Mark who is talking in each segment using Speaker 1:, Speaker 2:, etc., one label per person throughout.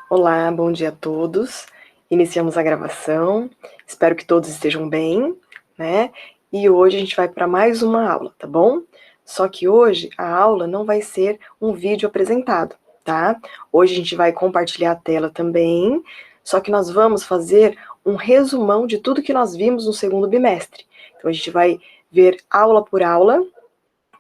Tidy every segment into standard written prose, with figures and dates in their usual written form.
Speaker 1: Olá, bom dia a todos. Iniciamos a gravação. Espero que todos estejam bem, né? E hoje a gente vai para mais uma aula, tá bom? Só que hoje a aula não vai ser um vídeo apresentado, tá? Hoje a gente vai compartilhar a tela também, só que nós vamos fazer um resumão de tudo que nós vimos no segundo bimestre. Então a gente vai ver aula por aula,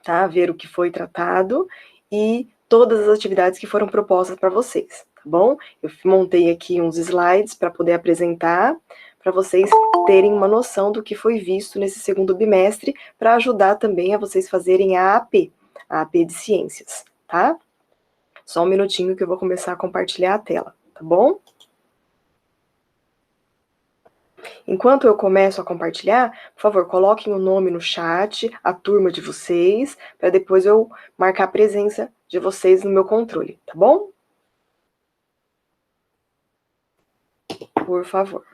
Speaker 1: tá? Ver o que foi tratado e todas as atividades que foram propostas para vocês, tá bom? Eu montei aqui uns slides para poder apresentar, para vocês terem uma noção do que foi visto nesse segundo bimestre, para ajudar também a vocês fazerem a AP de Ciências, tá? Só um minutinho que eu vou começar a compartilhar a tela, tá bom? Enquanto eu começo a compartilhar, por favor, coloquem o nome no chat, a turma de vocês, para depois eu marcar a presença de vocês no meu controle, tá bom? Por favor.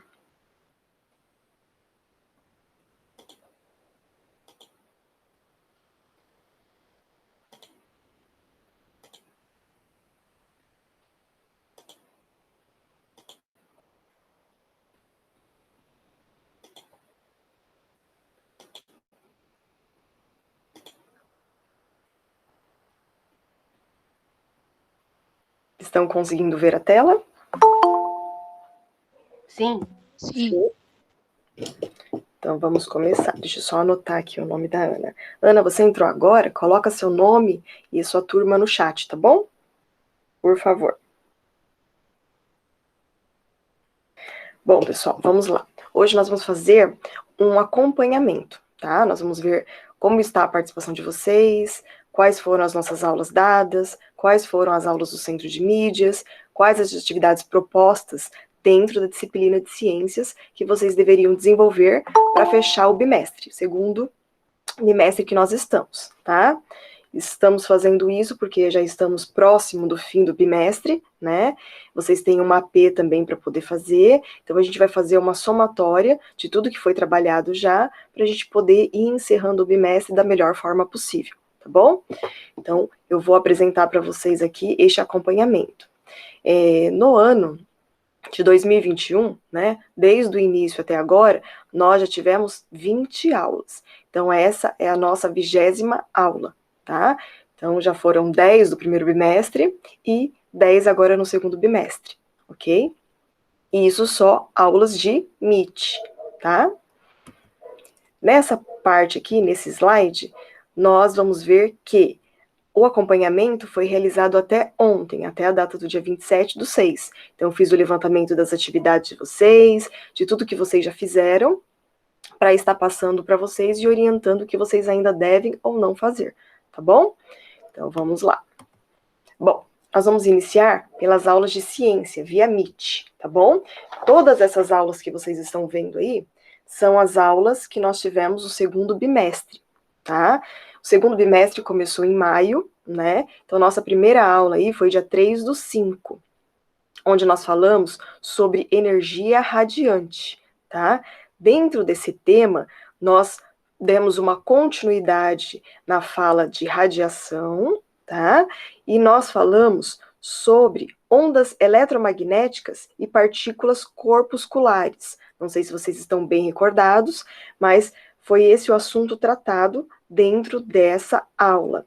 Speaker 1: Estão conseguindo ver a tela?
Speaker 2: Sim.
Speaker 3: Sim.
Speaker 1: Então, vamos começar. Deixa eu só anotar aqui o nome da Ana. Ana, você entrou agora? Coloca seu nome e sua turma no chat, tá bom? Por favor. Bom, pessoal, vamos lá. Hoje nós vamos fazer um acompanhamento, tá? Nós vamos ver como está a participação de vocês, quais foram as nossas aulas dadas, quais foram as aulas do Centro de Mídias, quais as atividades propostas dentro da disciplina de Ciências que vocês deveriam desenvolver para fechar o bimestre, segundo bimestre que nós estamos, tá? Estamos fazendo isso porque já estamos próximo do fim do bimestre, né? Vocês têm uma AP também para poder fazer, então a gente vai fazer uma somatória de tudo que foi trabalhado já, para a gente poder ir encerrando o bimestre da melhor forma possível, tá bom? Então, eu vou apresentar para vocês aqui este acompanhamento. No ano de 2021, né, desde o início até agora, nós já tivemos 20 aulas. Então, essa é a nossa 20ª aula, tá? Então, já foram 10 do primeiro bimestre e 10 agora no segundo bimestre, ok? E isso só aulas de MIT, tá? Nessa parte aqui, nesse slide, nós vamos ver que o acompanhamento foi realizado até ontem, até a data do dia 27/6. Então, eu fiz o levantamento das atividades de vocês, de tudo que vocês já fizeram, para estar passando para vocês e orientando o que vocês ainda devem ou não fazer, tá bom? Então, vamos lá. Bom, nós vamos iniciar pelas aulas de ciência, via Meet, tá bom? Todas essas aulas que vocês estão vendo aí, são as aulas que nós tivemos no segundo bimestre, tá? O segundo bimestre começou em maio, né? Então, nossa primeira aula aí foi dia 3/5, onde nós falamos sobre energia radiante, tá? Dentro desse tema, nós demos uma continuidade na fala de radiação, tá? E nós falamos sobre ondas eletromagnéticas e partículas corpusculares. Não sei se vocês estão bem recordados, mas foi esse o assunto tratado dentro dessa aula.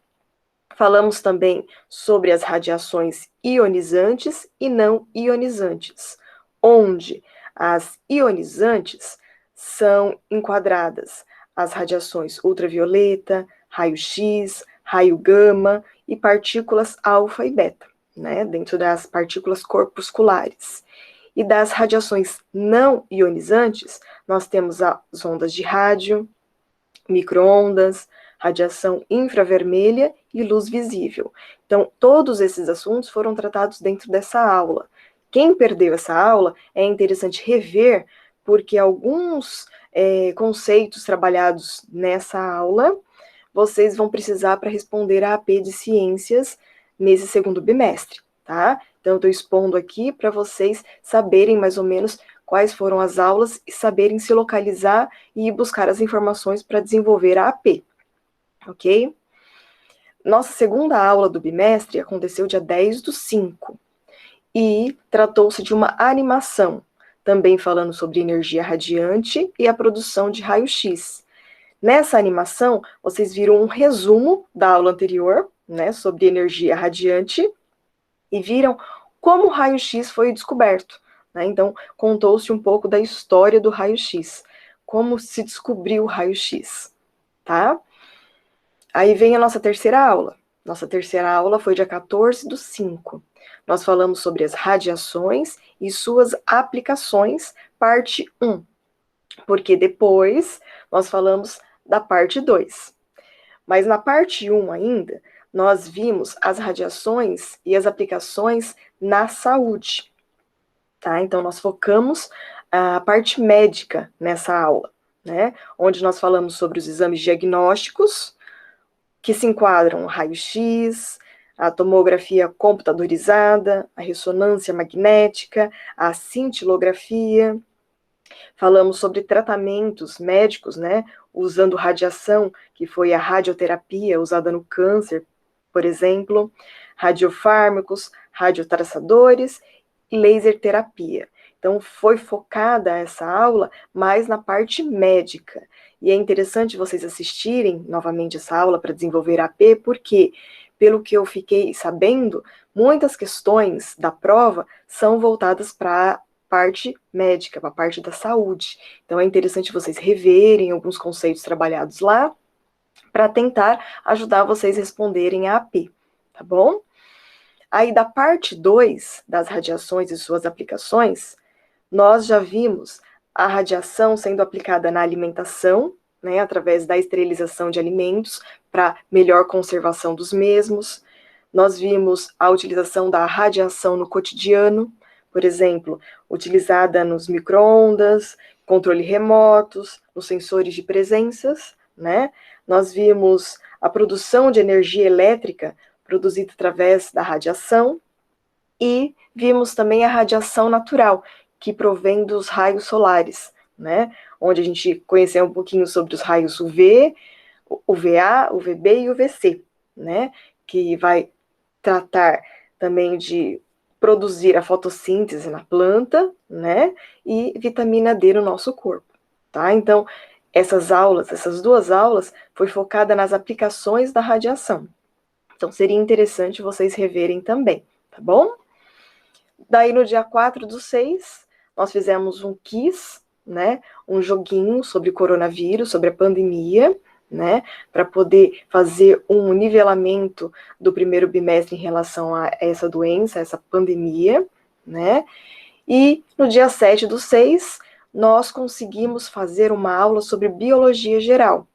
Speaker 1: Falamos também sobre as radiações ionizantes e não ionizantes, onde as ionizantes são enquadradas as radiações ultravioleta, raio-x, raio gama e partículas alfa e beta, né, dentro das partículas corpusculares. E das radiações não ionizantes, nós temos as ondas de rádio, micro-ondas, radiação infravermelha e luz visível. Então, todos esses assuntos foram tratados dentro dessa aula. Quem perdeu essa aula, é interessante rever, porque alguns conceitos trabalhados nessa aula, vocês vão precisar para responder a AP de Ciências nesse segundo bimestre, tá? Então, eu estou expondo aqui para vocês saberem mais ou menos quais foram as aulas e saberem se localizar e buscar as informações para desenvolver a AP, ok? Nossa segunda aula do bimestre aconteceu dia 10/5, e tratou-se de uma animação, também falando sobre energia radiante e a produção de raio-x. Nessa animação, vocês viram um resumo da aula anterior, né, sobre energia radiante, e viram como o raio-x foi descoberto. Né? Então, contou-se um pouco da história do raio-x, como se descobriu o raio-x, tá? Aí vem a nossa terceira aula. Nossa terceira aula foi dia 14/5. Nós falamos sobre as radiações e suas aplicações, parte 1. Porque depois nós falamos da parte 2. Mas na parte 1 ainda, nós vimos as radiações e as aplicações na saúde. Tá? Então, nós focamos a parte médica nessa aula, né? Onde nós falamos sobre os exames diagnósticos, que se enquadram o raio-x, a tomografia computadorizada, a ressonância magnética, a cintilografia. Falamos sobre tratamentos médicos, né, usando radiação, que foi a radioterapia usada no câncer, por exemplo, radiofármacos, radiotraçadores e laser terapia. Então, foi focada essa aula mais na parte médica. E é interessante vocês assistirem novamente essa aula para desenvolver a AP, porque, pelo que eu fiquei sabendo, muitas questões da prova são voltadas para parte médica, para a parte da saúde. Então, é interessante vocês reverem alguns conceitos trabalhados lá, para tentar ajudar vocês a responderem a AP, tá bom? Aí, da parte 2, das radiações e suas aplicações, nós já vimos a radiação sendo aplicada na alimentação, né, através da esterilização de alimentos, para melhor conservação dos mesmos. Nós vimos a utilização da radiação no cotidiano, por exemplo, utilizada nos micro-ondas, controle remotos, nos sensores de presenças, né? Nós vimos a produção de energia elétrica produzida através da radiação e vimos também a radiação natural, que provém dos raios solares, né? Onde a gente conheceu um pouquinho sobre os raios UV, UVA, UVB e UVC, né? Que vai tratar também de produzir a fotossíntese na planta, né? E vitamina D no nosso corpo, tá? Então, essas duas aulas, foi focada nas aplicações da radiação. Então, seria interessante vocês reverem também, tá bom? Daí, no dia 4/6, nós fizemos um quiz, né? Um joguinho sobre coronavírus, sobre a pandemia, né? Para poder fazer um nivelamento do primeiro bimestre em relação a essa doença, essa pandemia, né? E no dia 7/6, nós conseguimos fazer uma aula sobre biologia geral,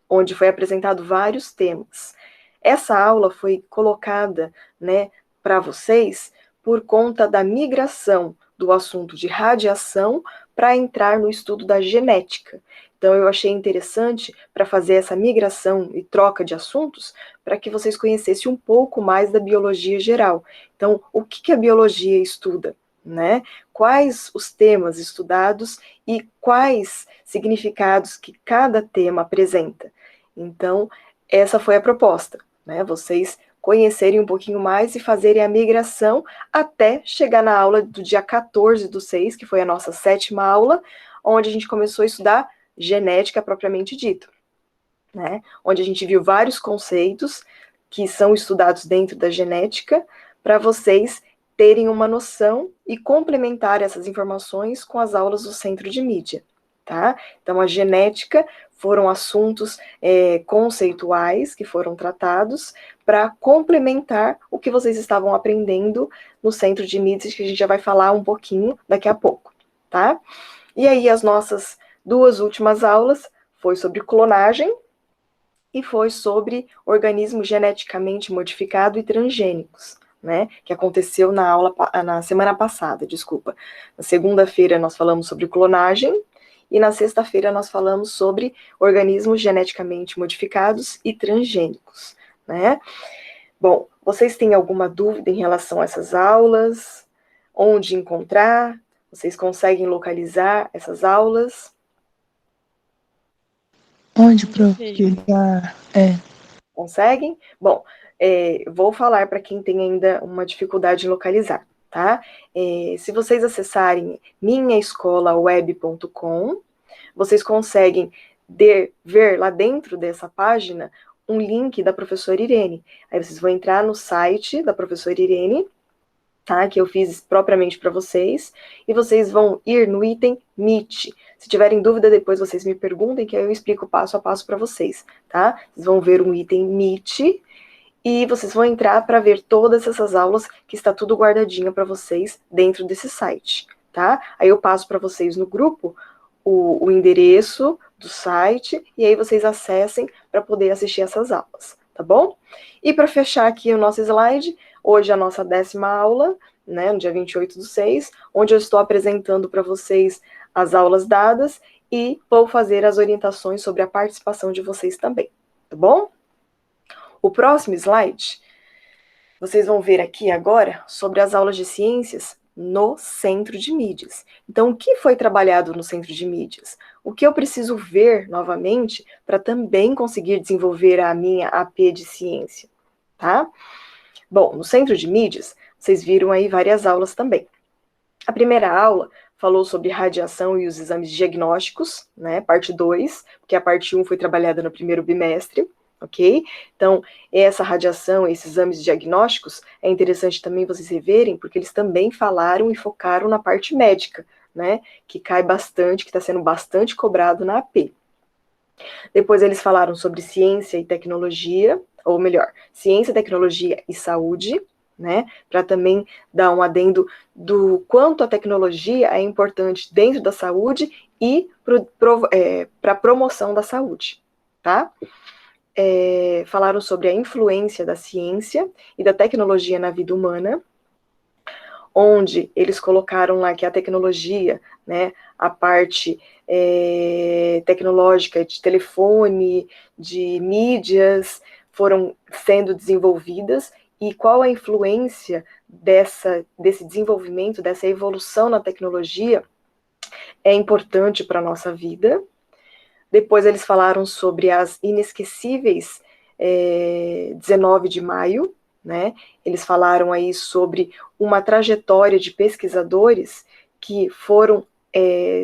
Speaker 1: onde foi apresentado vários temas. Essa aula foi colocada, né, para vocês por conta da migração do assunto de radiação para entrar no estudo da genética. Então, eu achei interessante para fazer essa migração e troca de assuntos para que vocês conhecessem um pouco mais da biologia geral. Então, o que a biologia estuda? Né? Quais os temas estudados e quais significados que cada tema apresenta. Então, essa foi a proposta, né? Vocês conhecerem um pouquinho mais e fazerem a migração até chegar na aula do dia 14/6, que foi a nossa 7ª aula, onde a gente começou a estudar genética propriamente dito, né? Onde a gente viu vários conceitos que são estudados dentro da genética, para vocês terem uma noção e complementar essas informações com as aulas do Centro de Mídia, tá? Então, a genética foram assuntos conceituais que foram tratados para complementar o que vocês estavam aprendendo no Centro de Mídias, que a gente já vai falar um pouquinho daqui a pouco, tá? E aí, as nossas 2 últimas aulas foi sobre clonagem e foi sobre organismo geneticamente modificado e transgênicos, né, que aconteceu na semana passada, desculpa. Na segunda-feira nós falamos sobre clonagem e na sexta-feira nós falamos sobre organismos geneticamente modificados e transgênicos, né? Bom, vocês têm alguma dúvida em relação a essas aulas? Onde encontrar? Vocês conseguem localizar essas aulas?
Speaker 2: Onde, prof?
Speaker 1: Conseguem? Bom, vou falar para quem tem ainda uma dificuldade em localizar, tá? Se vocês acessarem minhaescolaweb.com, vocês conseguem ver lá dentro dessa página um link da professora Irene. Aí vocês vão entrar no site da professora Irene, tá? Que eu fiz propriamente para vocês, e vocês vão ir no item Meet. Se tiverem dúvida, depois vocês me perguntem, que eu explico passo a passo para vocês, tá? Vocês vão ver um item Meet, e vocês vão entrar para ver todas essas aulas, que está tudo guardadinho para vocês dentro desse site, tá? Aí eu passo para vocês no grupo o endereço do site, e aí vocês acessem para poder assistir essas aulas, tá bom? E para fechar aqui o nosso slide, hoje é a nossa 10ª aula, né, no dia 28/6, onde eu estou apresentando para vocês as aulas dadas e vou fazer as orientações sobre a participação de vocês também, tá bom? O próximo slide, vocês vão ver aqui agora sobre as aulas de ciências no Centro de Mídias. Então, o que foi trabalhado no Centro de Mídias? O que eu preciso ver novamente para também conseguir desenvolver a minha AP de ciência, tá? Bom, no Centro de Mídias, vocês viram aí várias aulas também. A primeira aula falou sobre radiação e os exames diagnósticos, né, parte 2, porque a parte 1 foi trabalhada no primeiro bimestre, ok? Então, essa radiação, esses exames diagnósticos, é interessante também vocês reverem, porque eles também falaram e focaram na parte médica, né, que cai bastante, que está sendo bastante cobrado na AP. Depois eles falaram sobre ciência e tecnologia, ou melhor, ciência, tecnologia e saúde, né, para também dar um adendo do quanto a tecnologia é importante dentro da saúde e para a promoção da saúde, tá? Falaram sobre a influência da ciência e da tecnologia na vida humana, onde eles colocaram lá que a tecnologia, né, a parte tecnológica de telefone, de mídias, foram sendo desenvolvidas, e qual a influência desse desenvolvimento, dessa evolução na tecnologia é importante para a nossa vida. Depois eles falaram sobre as inesquecíveis 19 de maio, né? Eles falaram aí sobre uma trajetória de pesquisadores que foram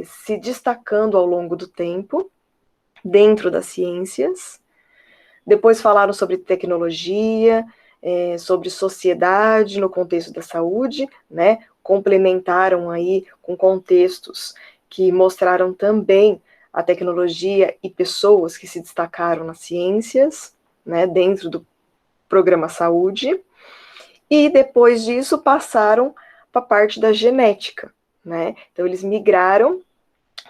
Speaker 1: se destacando ao longo do tempo dentro das ciências. Depois falaram sobre tecnologia, sobre sociedade no contexto da saúde, né? Complementaram aí com contextos que mostraram também a tecnologia e pessoas que se destacaram nas ciências, né, dentro do programa Saúde, e depois disso passaram para a parte da genética, né? Então eles migraram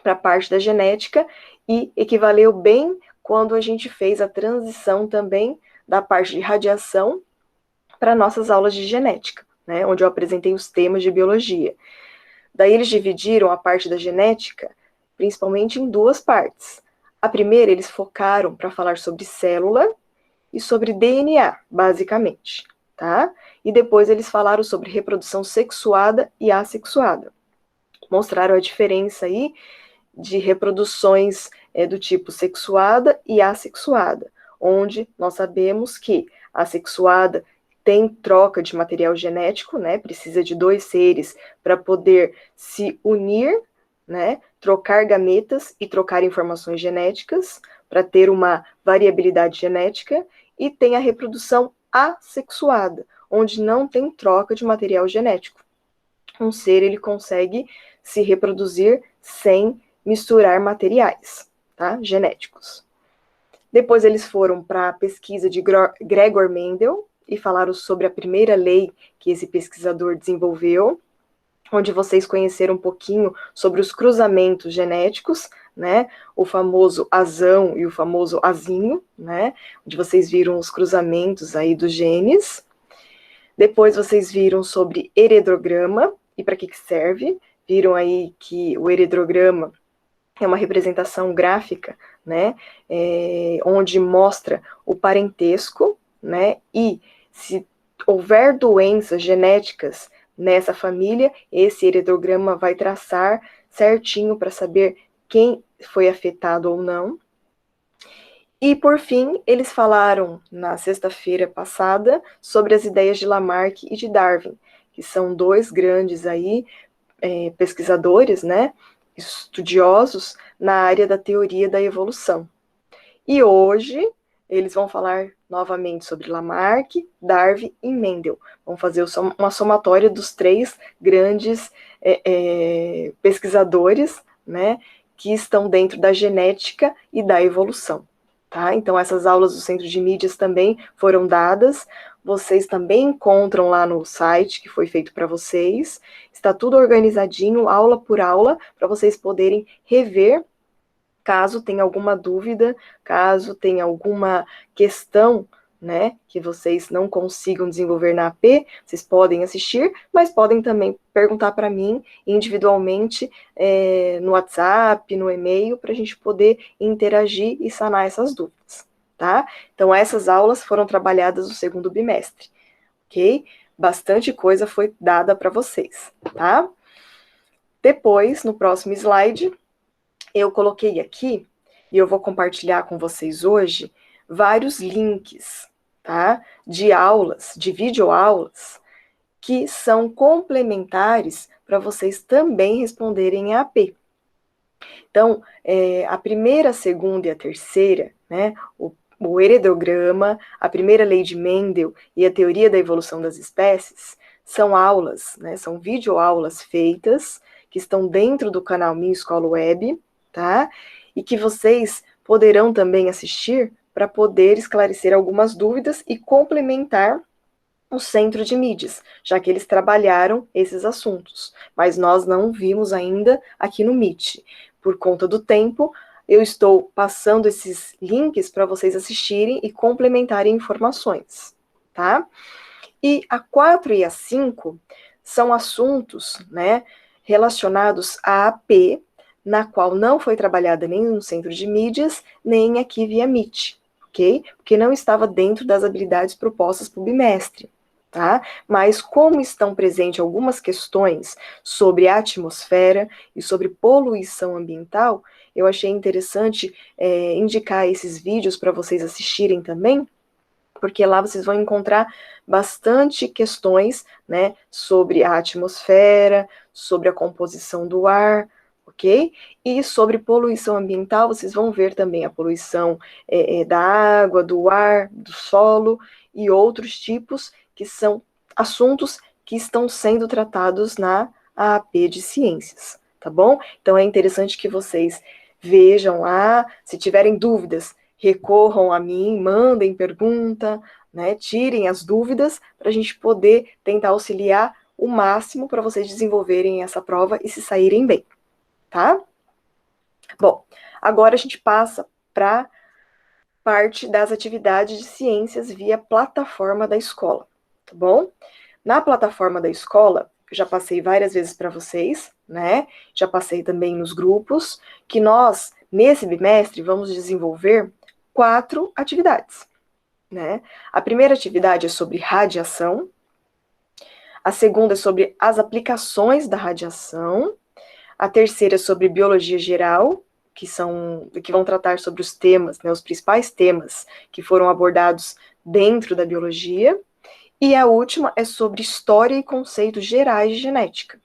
Speaker 1: para a parte da genética e equivaleu bem quando a gente fez a transição também da parte de radiação para nossas aulas de genética, né, onde eu apresentei os temas de biologia. Daí eles dividiram a parte da genética principalmente em 2 partes. A primeira, eles focaram para falar sobre célula e sobre DNA, basicamente, tá? E depois eles falaram sobre reprodução sexuada e assexuada. Mostraram a diferença aí de reproduções do tipo sexuada e assexuada, onde nós sabemos que a sexuada tem troca de material genético, né? Precisa de 2 seres para poder se unir, né, trocar gametas e trocar informações genéticas para ter uma variabilidade genética, e tem a reprodução assexuada, onde não tem troca de material genético. Um ser, ele consegue se reproduzir sem misturar materiais, tá, genéticos. Depois eles foram para a pesquisa de Gregor Mendel e falaram sobre a primeira lei que esse pesquisador desenvolveu, onde vocês conheceram um pouquinho sobre os cruzamentos genéticos, né, o famoso azão e o famoso azinho, né, onde vocês viram os cruzamentos aí dos genes. Depois vocês viram sobre heredograma e para que serve. Viram aí que o heredograma é uma representação gráfica, né, onde mostra o parentesco, né, e se houver doenças genéticas nessa família, esse heredograma vai traçar certinho para saber quem foi afetado ou não. E, por fim, eles falaram, na sexta-feira passada, sobre as ideias de Lamarck e de Darwin, que são dois grandes aí pesquisadores, né, estudiosos na área da teoria da evolução. E hoje eles vão falar novamente sobre Lamarck, Darwin e Mendel. Vão fazer uma somatória dos três grandes pesquisadores, né, que estão dentro da genética e da evolução. Tá? Então, essas aulas do Centro de Mídias também foram dadas. Vocês também encontram lá no site que foi feito para vocês. Está tudo organizadinho, aula por aula, para vocês poderem rever. Caso tenha alguma dúvida, caso tenha alguma questão, né, que vocês não consigam desenvolver na AP, vocês podem assistir, mas podem também perguntar para mim individualmente no WhatsApp, no e-mail, para a gente poder interagir e sanar essas dúvidas, tá? Então, essas aulas foram trabalhadas no segundo bimestre, ok? Bastante coisa foi dada para vocês, tá? Depois, no próximo slide, eu coloquei aqui, e eu vou compartilhar com vocês hoje, vários links, tá? De aulas, de videoaulas, que são complementares para vocês também responderem em AP. Então, a primeira, a segunda e a terceira, né? O heredograma, a primeira lei de Mendel e a teoria da evolução das espécies, são aulas, né? São videoaulas feitas, que estão dentro do canal Minha Escola Web, tá? E que vocês poderão também assistir para poder esclarecer algumas dúvidas e complementar o Centro de Mídias, já que eles trabalharam esses assuntos, mas nós não vimos ainda aqui no Meet. Por conta do tempo, eu estou passando esses links para vocês assistirem e complementarem informações, tá? E a 4 e a 5 são assuntos, né, relacionados à AP, na qual não foi trabalhada nem no Centro de Mídias, nem aqui via Meet, ok? Porque não estava dentro das habilidades propostas para o bimestre, tá? Mas como estão presentes algumas questões sobre a atmosfera e sobre poluição ambiental, eu achei interessante indicar esses vídeos para vocês assistirem também, porque lá vocês vão encontrar bastante questões, né, sobre a atmosfera, sobre a composição do ar, ok? E sobre poluição ambiental, vocês vão ver também a poluição da água, do ar, do solo e outros tipos que são assuntos que estão sendo tratados na AP de Ciências, tá bom? Então é interessante que vocês vejam lá, se tiverem dúvidas, recorram a mim, mandem pergunta, né, tirem as dúvidas para a gente poder tentar auxiliar o máximo para vocês desenvolverem essa prova e se saírem bem, tá? Bom, agora a gente passa para parte das atividades de ciências via plataforma da escola, tá bom? Na plataforma da escola, eu já passei várias vezes para vocês, né? Já passei também nos grupos, que nós, nesse bimestre, vamos desenvolver 4 atividades, né? A primeira atividade é sobre radiação, a segunda é sobre as aplicações da radiação, a terceira é sobre biologia geral, que vão tratar sobre os temas, né, os principais temas que foram abordados dentro da biologia, e a última é sobre história e conceitos gerais de genética.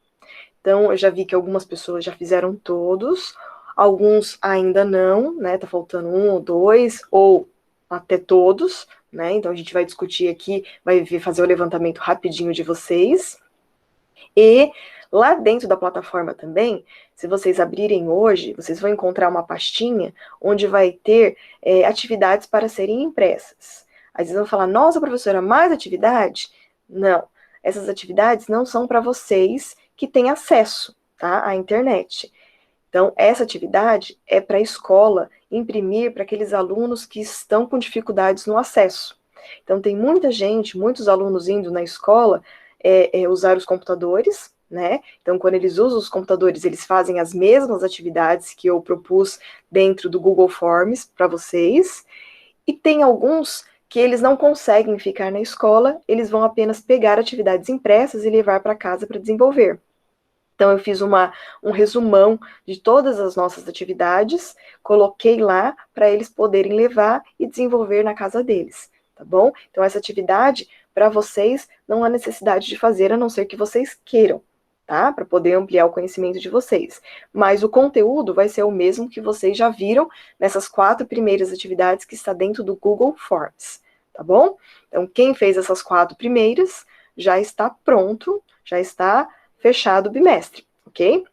Speaker 1: Então, eu já vi que algumas pessoas já fizeram todos, alguns ainda não, né? Tá faltando 1 ou 2, ou até todos, né? Então, a gente vai discutir aqui, vai fazer o levantamento rapidinho de vocês. E lá dentro da plataforma também, se vocês abrirem hoje, vocês vão encontrar uma pastinha onde vai ter atividades para serem impressas. Aí vocês vão falar, nossa, professora, mais atividade? Não, essas atividades não são para vocês que têm acesso, tá, à internet. Então, essa atividade é para a escola imprimir para aqueles alunos que estão com dificuldades no acesso. Então, tem muita gente, muitos alunos indo na escola usar os computadores, né? Então, quando eles usam os computadores, eles fazem as mesmas atividades que eu propus dentro do Google Forms para vocês. E tem alguns que eles não conseguem ficar na escola, eles vão apenas pegar atividades impressas e levar para casa para desenvolver. Então, eu fiz um resumão de todas as nossas atividades, coloquei lá para eles poderem levar e desenvolver na casa deles, tá bom? Então, essa atividade, para vocês, não há necessidade de fazer, a não ser que vocês queiram, tá? Para poder ampliar o conhecimento de vocês. Mas o conteúdo vai ser o mesmo que vocês já viram nessas 4 primeiras atividades que está dentro do Google Forms, tá bom? Então, quem fez essas 4 primeiras já está pronto, já está fechado o bimestre, ok?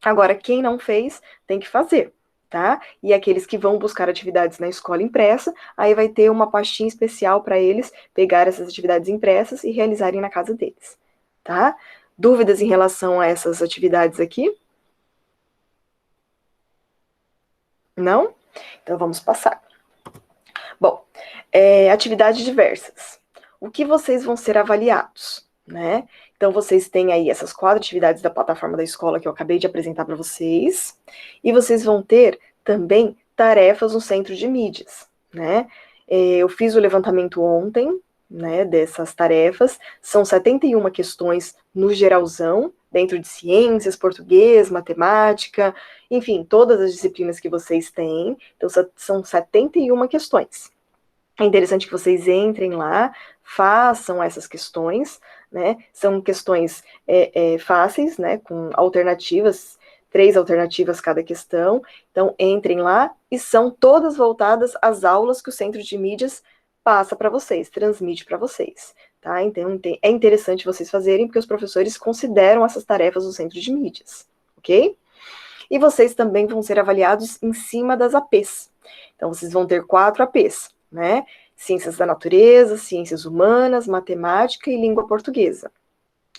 Speaker 1: Agora, quem não fez, tem que fazer, tá? E aqueles que vão buscar atividades na escola impressa, aí vai ter uma pastinha especial para eles pegar essas atividades impressas e realizarem na casa deles, tá? Dúvidas em relação a essas atividades aqui? Não? Então vamos passar. Bom, atividades diversas. O que vocês vão ser avaliados, né? Então vocês têm aí essas 4 atividades da plataforma da escola que eu acabei de apresentar para vocês, e vocês vão ter também tarefas no centro de mídias, né? Eu fiz o levantamento ontem, né, dessas tarefas, são 71 questões no geralzão, dentro de ciências, português, matemática, enfim, todas as disciplinas que vocês têm, então são 71 questões. É interessante que vocês entrem lá, façam essas questões, né? São questões fáceis, né? Com alternativas, 3 alternativas cada questão. Então, entrem lá e são todas voltadas às aulas que o Centro de Mídias passa para vocês, transmite para vocês, tá? Então, é interessante vocês fazerem, porque os professores consideram essas tarefas do Centro de Mídias, ok? E vocês também vão ser avaliados em cima das APs. Então, vocês vão ter 4 APs, né? Ciências da natureza, ciências humanas, matemática e língua portuguesa.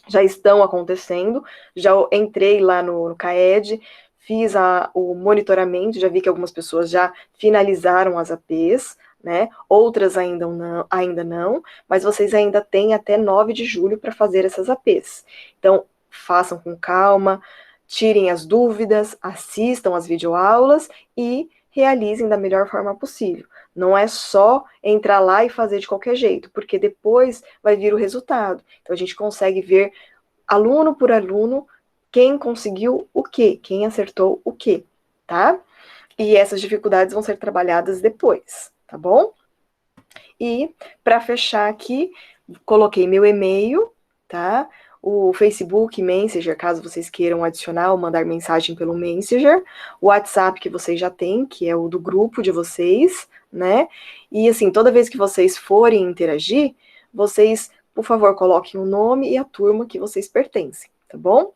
Speaker 1: Já estão acontecendo, já entrei lá no CAED, fiz o monitoramento, já vi que algumas pessoas já finalizaram as APs, né? Outras ainda não, mas vocês ainda têm até 9 de julho para fazer essas APs. Então, façam com calma, tirem as dúvidas, assistam as videoaulas e realizem da melhor forma possível. Não é só entrar lá e fazer de qualquer jeito, porque depois vai vir o resultado. Então, a gente consegue ver, aluno por aluno, quem conseguiu o quê, quem acertou o quê, tá? E essas dificuldades vão ser trabalhadas depois, tá bom? E, para fechar aqui, coloquei meu e-mail, tá? O Facebook, Messenger, caso vocês queiram adicionar ou mandar mensagem pelo Messenger, o WhatsApp que vocês já têm, que é o do grupo de vocês, né? E assim, toda vez que vocês forem interagir, vocês, por favor, coloquem o nome e a turma que vocês pertencem, tá bom?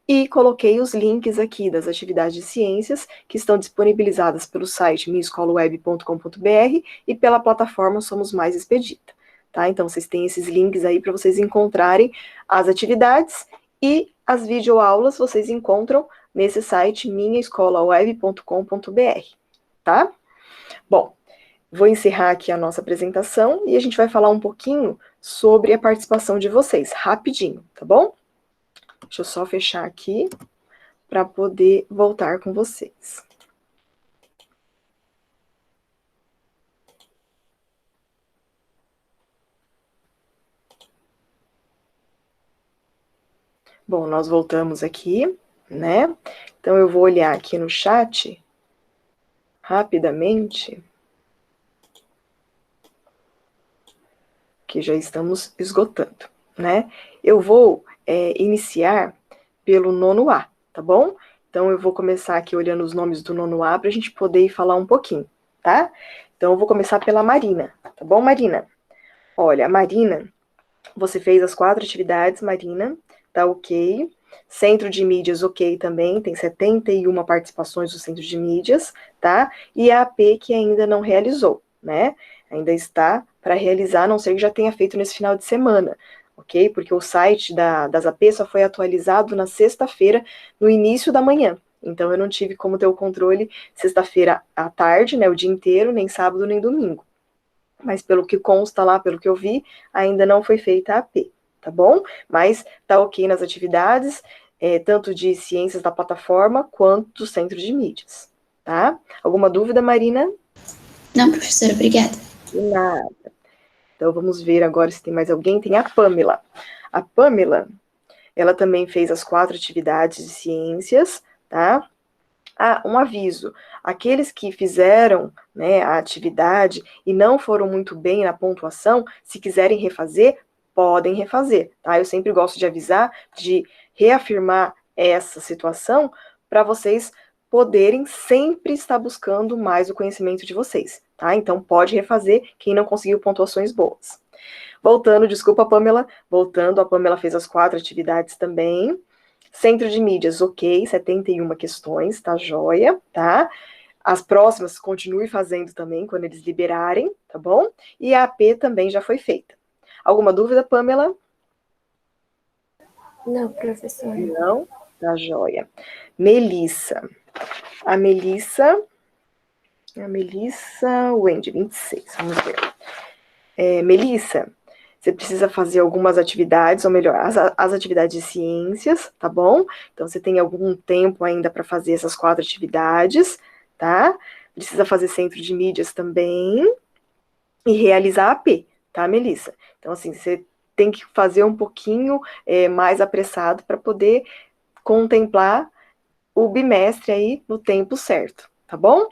Speaker 1: E coloquei os links aqui das atividades de ciências que estão disponibilizadas pelo site minhaescolaweb.com.br e pela plataforma Somos Mais Expedita. Tá? Então, vocês têm esses links aí para vocês encontrarem as atividades e as videoaulas vocês encontram nesse site minhaescolaweb.com.br, tá? Bom, vou encerrar aqui a nossa apresentação e a gente vai falar um pouquinho sobre a participação de vocês, rapidinho, tá bom? Deixa eu só fechar aqui para poder voltar com vocês. Bom, nós voltamos aqui, né? Então, eu vou olhar aqui no chat, rapidamente, que já estamos esgotando, né? Eu vou iniciar pelo nono A, tá bom? Então, eu vou começar aqui olhando os nomes do nono A para a gente poder falar um pouquinho, tá? Então, eu vou começar pela Marina, tá bom, Marina? Olha, a Marina, você fez as 4 atividades, Marina, tá ok. Centro de mídias, ok também, tem 71 participações do centro de mídias, tá? E a AP que ainda não realizou, né? Ainda está para realizar, a não ser que já tenha feito nesse final de semana, ok? Porque o site das AP só foi atualizado na sexta-feira, no início da manhã. Então, eu não tive como ter o controle sexta-feira à tarde, né, o dia inteiro, nem sábado, nem domingo. Mas pelo que consta lá, pelo que eu vi, ainda não foi feita a AP, tá bom? Mas tá ok nas atividades, tanto de ciências da plataforma, quanto do centro de mídias, tá? Alguma dúvida, Marina?
Speaker 2: Não, professora, obrigada.
Speaker 1: De nada. Então, vamos ver agora se tem mais alguém. Tem a Pamela. A Pamela, ela também fez as 4 atividades de ciências, tá? Ah, um aviso. Aqueles que fizeram, né, a atividade e não foram muito bem na pontuação, se quiserem refazer, podem refazer, tá? Eu sempre gosto de avisar, de reafirmar essa situação para vocês poderem sempre estar buscando mais o conhecimento de vocês, tá? Então pode refazer quem não conseguiu pontuações boas. Voltando, desculpa, Pamela. Voltando, a Pamela fez as 4 atividades também. Centro de mídias, ok, 71 questões, tá joia, tá? As próximas, continue fazendo também, quando eles liberarem, tá bom? E a AP também já foi feita. Alguma dúvida, Pamela?
Speaker 3: Não, professora.
Speaker 1: Não? Tá joia. Melissa. A Melissa, Wendy, 26, vamos ver. Melissa, você precisa fazer algumas atividades, ou melhor, as atividades de ciências, tá bom? Então, você tem algum tempo ainda para fazer essas 4 atividades, tá? Precisa fazer centro de mídias também e realizar a AP, tá, Melissa? Então, assim, você tem que fazer um pouquinho mais apressado para poder contemplar o bimestre aí no tempo certo, tá bom?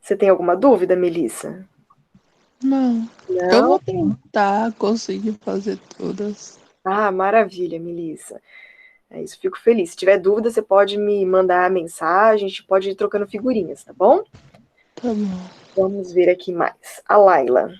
Speaker 1: Você tem alguma dúvida, Melissa?
Speaker 4: Não. Eu
Speaker 1: Não?
Speaker 4: vou tentar conseguir fazer todas.
Speaker 1: Ah, maravilha, Melissa. É isso, fico feliz. Se tiver dúvida, você pode me mandar mensagem, a gente pode ir trocando figurinhas, tá bom?
Speaker 4: Tá bom.
Speaker 1: Vamos ver aqui mais. A Laila.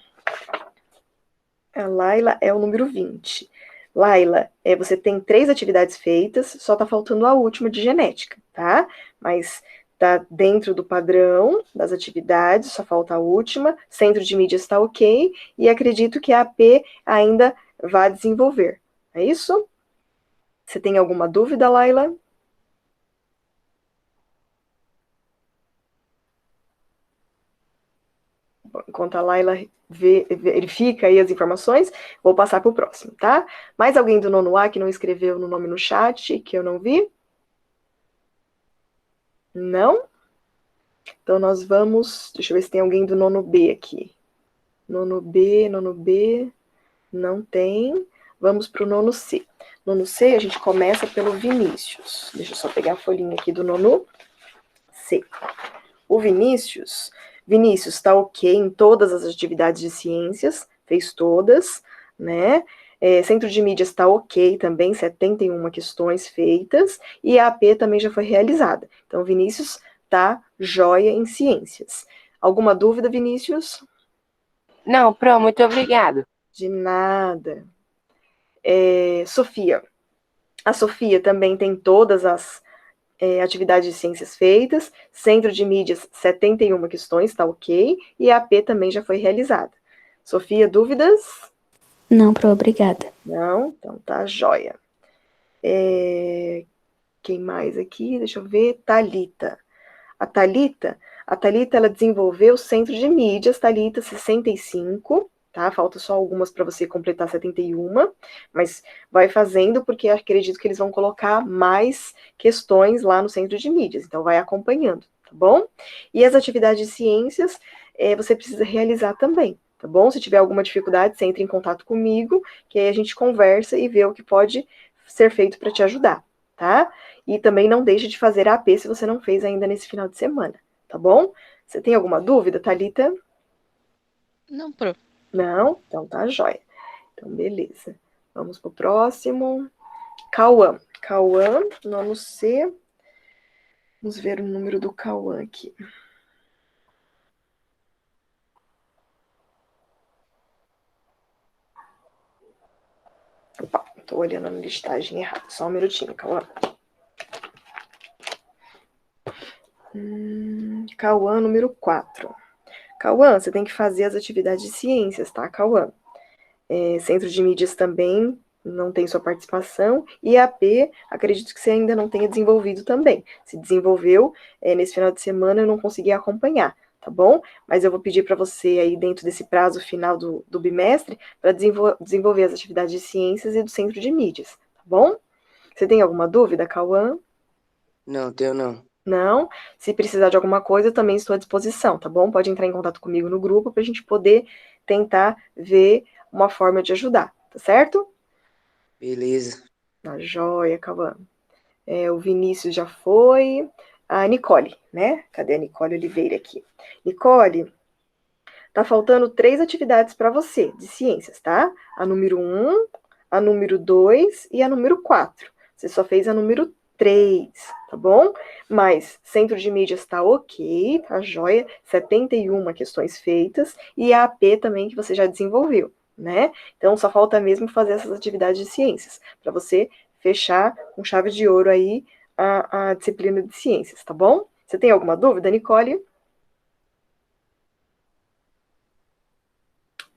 Speaker 1: A Laila é o número 20. Laila, você tem 3 atividades feitas, só tá faltando a última de genética, tá? Mas tá dentro do padrão das atividades, só falta a última. Centro de mídias está ok, e acredito que a AP ainda vai desenvolver. É isso? Você tem alguma dúvida, Laila? Enquanto a Laila verifica aí as informações, vou passar para o próximo, tá? Mais alguém do nono A que não escreveu no nome no chat, que eu não vi? Não? Então nós vamos. Deixa eu ver se tem alguém do nono B aqui. Nono B, não tem. Vamos para o nono C. Nono C, a gente começa pelo Vinícius. Deixa eu só pegar a folhinha aqui do nono C. O Vinícius está ok em todas as atividades de ciências, fez todas, né? Centro de mídias está ok também, 71 questões feitas, e a AP também já foi realizada. Então, o Vinícius tá joia em ciências. Alguma dúvida, Vinícius?
Speaker 5: Não, Pro, muito obrigado.
Speaker 1: De nada. Sofia. A Sofia também tem todas as atividades de ciências feitas, centro de mídias, 71 questões, está ok, e a AP também já foi realizada. Sofia, dúvidas?
Speaker 2: Não, Pro, obrigada.
Speaker 1: Não? Então tá joia. Quem mais aqui? Deixa eu ver. Thalita. A Thalita, ela desenvolveu o centro de mídias, Thalita, 65, tá? Falta só algumas para você completar 71, mas vai fazendo porque acredito que eles vão colocar mais questões lá no centro de mídias, então vai acompanhando, tá bom? E as atividades de ciências, você precisa realizar também, tá bom? Se tiver alguma dificuldade, você entra em contato comigo, que aí a gente conversa e vê o que pode ser feito para te ajudar, tá? E também não deixe de fazer a AP se você não fez ainda nesse final de semana, tá bom? Você tem alguma dúvida, Thalita?
Speaker 4: Não, Pro.
Speaker 1: Não? Então tá jóia. Então, beleza. Vamos pro próximo. Cauã. Cauã, nono C. Vamos ver o número do Cauã aqui. Opa, tô olhando a listagem errada. Só um minutinho, Cauã. Cauã, número 4. Cauã, você tem que fazer as atividades de ciências, tá, Cauã? Centro de mídias também não tem sua participação, e a AP, acredito que você ainda não tenha desenvolvido também. Se desenvolveu, nesse final de semana eu não consegui acompanhar, tá bom? Mas eu vou pedir para você aí, dentro desse prazo final do bimestre, para desenvolver as atividades de ciências e do centro de mídias, tá bom? Você tem alguma dúvida, Cauã?
Speaker 5: Não, tenho não.
Speaker 1: Não? Se precisar de alguma coisa, eu também estou à disposição, tá bom? Pode entrar em contato comigo no grupo para a gente poder tentar ver uma forma de ajudar, tá certo?
Speaker 5: Beleza.
Speaker 1: Tá joia, Cauã. O Vinícius já foi. a Nicole, né? Cadê a Nicole Oliveira aqui? Nicole, tá faltando 3 atividades para você, de ciências, tá? A número 1, a número 2 e a número 4. Você só fez a número 3, tá bom? Mas centro de mídias tá ok, tá joia, 71 questões feitas, e a AP também que você já desenvolveu, né? Então só falta mesmo fazer essas atividades de ciências, para você fechar com chave de ouro aí a disciplina de ciências, tá bom? Você tem alguma dúvida, Nicole?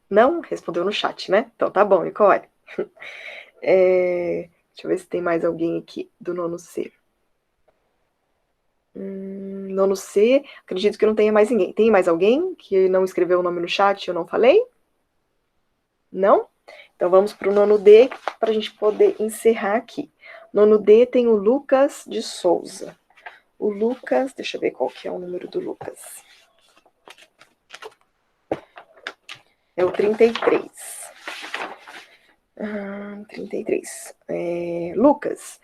Speaker 1: Não? Respondeu no chat, né? Então tá bom, Nicole. Deixa eu ver se tem mais alguém aqui do nono C. Nono C, acredito que não tenha mais ninguém. Tem mais alguém que não escreveu o nome no chat e eu não falei? Não? Então vamos para o nono D para a gente poder encerrar aqui. Nono D tem o Lucas de Souza. O Lucas, deixa eu ver qual que é o número do Lucas. É o 33. 33. Lucas,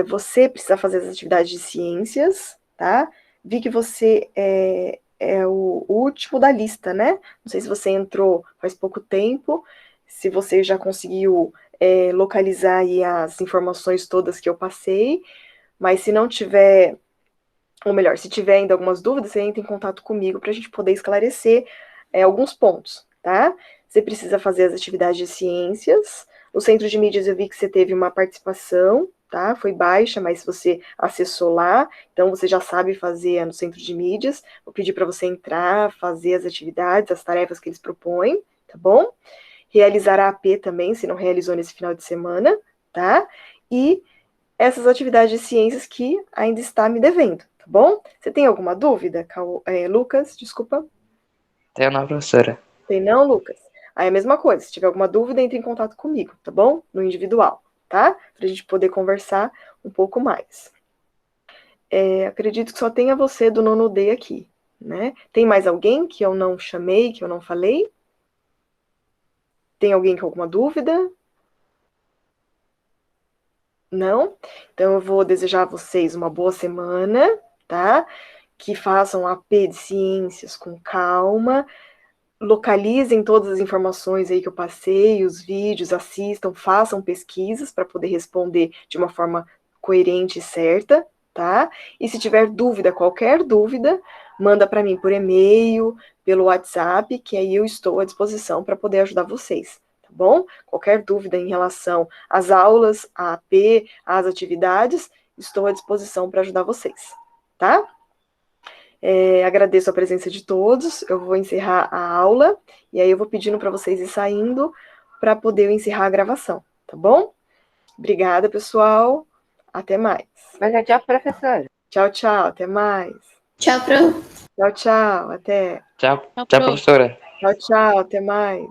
Speaker 1: você precisa fazer as atividades de ciências, tá? Vi que você é o último da lista, né? Não sei se você entrou faz pouco tempo, se você já conseguiu localizar aí as informações todas que eu passei, mas se não tiver, ou melhor, se tiver ainda algumas dúvidas, você entra em contato comigo para a gente poder esclarecer alguns pontos, tá? Você precisa fazer as atividades de ciências. No centro de mídias eu vi que você teve uma participação, tá? Foi baixa, mas você acessou lá, então você já sabe fazer no centro de mídias. Vou pedir para você entrar, fazer as atividades, as tarefas que eles propõem, tá bom? Realizar a AP também, se não realizou nesse final de semana, tá? E essas atividades de ciências que ainda está me devendo, tá bom? Você tem alguma dúvida, Lucas? Desculpa.
Speaker 3: Tenho não, professora.
Speaker 1: Tem não, Lucas? Aí é a mesma coisa, se tiver alguma dúvida, entre em contato comigo, tá bom? No individual, tá? Pra gente poder conversar um pouco mais. Acredito que só tenha você do nono D aqui, né? Tem mais alguém que eu não chamei, que eu não falei? Tem alguém com alguma dúvida? Não? Então eu vou desejar a vocês uma boa semana, tá? Que façam a AP de ciências com calma, localizem todas as informações aí que eu passei, os vídeos, assistam, façam pesquisas para poder responder de uma forma coerente e certa, tá? E se tiver dúvida, qualquer dúvida, manda para mim por e-mail, pelo WhatsApp, que aí eu estou à disposição para poder ajudar vocês, tá bom? Qualquer dúvida em relação às aulas, à AP, às atividades, estou à disposição para ajudar vocês, tá? Agradeço a presença de todos, eu vou encerrar a aula, e aí eu vou pedindo para vocês ir saindo para poder encerrar a gravação, tá bom? Obrigada, pessoal, até mais.
Speaker 5: Mas tchau, professora.
Speaker 1: Tchau, tchau, até mais.
Speaker 2: Tchau, Pro.
Speaker 1: Tchau, tchau, até.
Speaker 3: Tchau, professora.
Speaker 1: Tchau, tchau, até mais.